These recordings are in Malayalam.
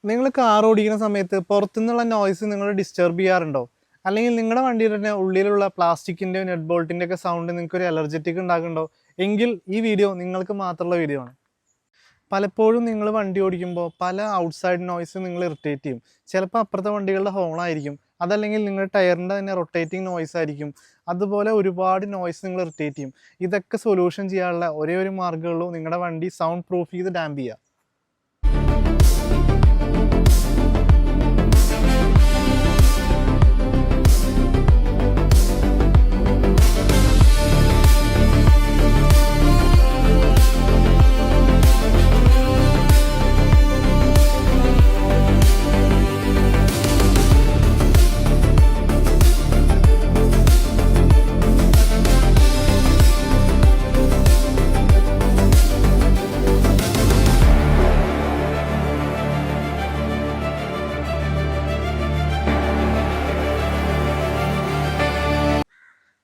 നിങ്ങൾ കാർ ഓടിക്കുന്ന സമയത്ത് പുറത്തുനിന്നുള്ള നോയ്സ് നിങ്ങൾ ഡിസ്റ്റർബ് ചെയ്യാറുണ്ടോ? അല്ലെങ്കിൽ നിങ്ങളുടെ വണ്ടിയുടെ തന്നെ ഉള്ളിലുള്ള പ്ലാസ്റ്റിക്കിൻ്റെയോ നെറ്റ് ബോൾട്ടിൻ്റെ ഒക്കെ സൗണ്ട് നിങ്ങൾക്ക് ഒരു അലർജറ്റിക് ഉണ്ടാകുന്നുണ്ടോ? എങ്കിൽ ഈ വീഡിയോ നിങ്ങൾക്ക് മാത്രമുള്ള വീഡിയോ ആണ്. പലപ്പോഴും നിങ്ങൾ വണ്ടി ഓടിക്കുമ്പോൾ പല ഔട്ട്സൈഡ് നോയ്സ് നിങ്ങൾ ഇറിറ്റേറ്റ് ചെയ്യും. ചിലപ്പോൾ അപ്പുറത്തെ വണ്ടികളുടെ ഹോണായിരിക്കും, അതല്ലെങ്കിൽ നിങ്ങളുടെ ടയറിൻ്റെ തന്നെ റൊട്ടേറ്റിംഗ് നോയ്സ് ആയിരിക്കും. അതുപോലെ ഒരുപാട് നോയ്സ് നിങ്ങൾ ഇറിറ്റേറ്റ് ചെയ്യും. ഇതൊക്കെ സൊല്യൂഷൻ ചെയ്യാനുള്ള ഒരേ ഒരു മാർഗ്ഗമുള്ളൂ, നിങ്ങളുടെ വണ്ടി സൗണ്ട് പ്രൂഫ് ചെയ്ത് ഡാമ്പ് ചെയ്യുക.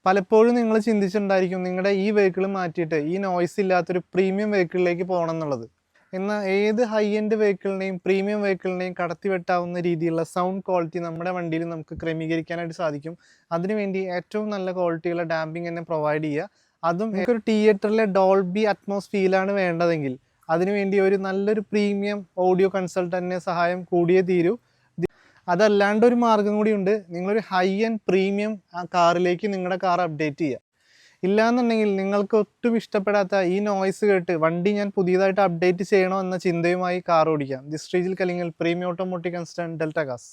പലപ്പോഴും നിങ്ങൾ ചിന്തിച്ചിട്ടുണ്ടായിരിക്കും നിങ്ങളുടെ ഈ വെഹിക്കിൾ മാറ്റിയിട്ട് ഈ നോയ്സ് ഇല്ലാത്തൊരു പ്രീമിയം വെഹിക്കിളിലേക്ക് പോകണം എന്നുള്ളത്. എന്നാൽ ഏത് ഹൈ എൻഡ് വെഹിക്കിളിനെയും പ്രീമിയം വെഹിക്കിളിനെയും കടത്തി വെട്ടാവുന്ന രീതിയിലുള്ള സൗണ്ട് ക്വാളിറ്റി നമ്മുടെ വണ്ടിയിൽ നമുക്ക് ക്രമീകരിക്കാനായിട്ട് സാധിക്കും. അതിനുവേണ്ടി ഏറ്റവും നല്ല ക്വാളിറ്റിയുള്ള ഡാമ്പിംഗ് തന്നെ പ്രൊവൈഡ് ചെയ്യുക. അതും ഒരു തിയേറ്ററിലെ ഡോൾബി അറ്റ്മോസ്ഫിയറാണ് വേണ്ടതെങ്കിൽ അതിനുവേണ്ടി ഒരു നല്ലൊരു പ്രീമിയം ഓഡിയോ കൺസൾട്ടൻറ്റിൻ്റെ സഹായം കൂടിയേ തീരൂ. അതല്ലാണ്ട് ഒരു മാർഗം കൂടിയുണ്ട്. നിങ്ങളൊരു ഹൈ ആൻഡ് പ്രീമിയം കാറിലേക്ക് നിങ്ങളുടെ കാർ അപ്ഡേറ്റ് ചെയ്യുക. ഇല്ലാന്നുണ്ടെങ്കിൽ നിങ്ങൾക്ക് ഒട്ടും ഇഷ്ടപ്പെടാത്ത ഈ നോയ്സ് കേട്ട് വണ്ടി ഞാൻ പുതിയതായിട്ട് അപ്ഡേറ്റ് ചെയ്യണോ എന്ന ചിന്തയുമായി കാർ ഓടിക്കാം. This Sreejil Kalingal, premium automotive consultant, delta കാസ്.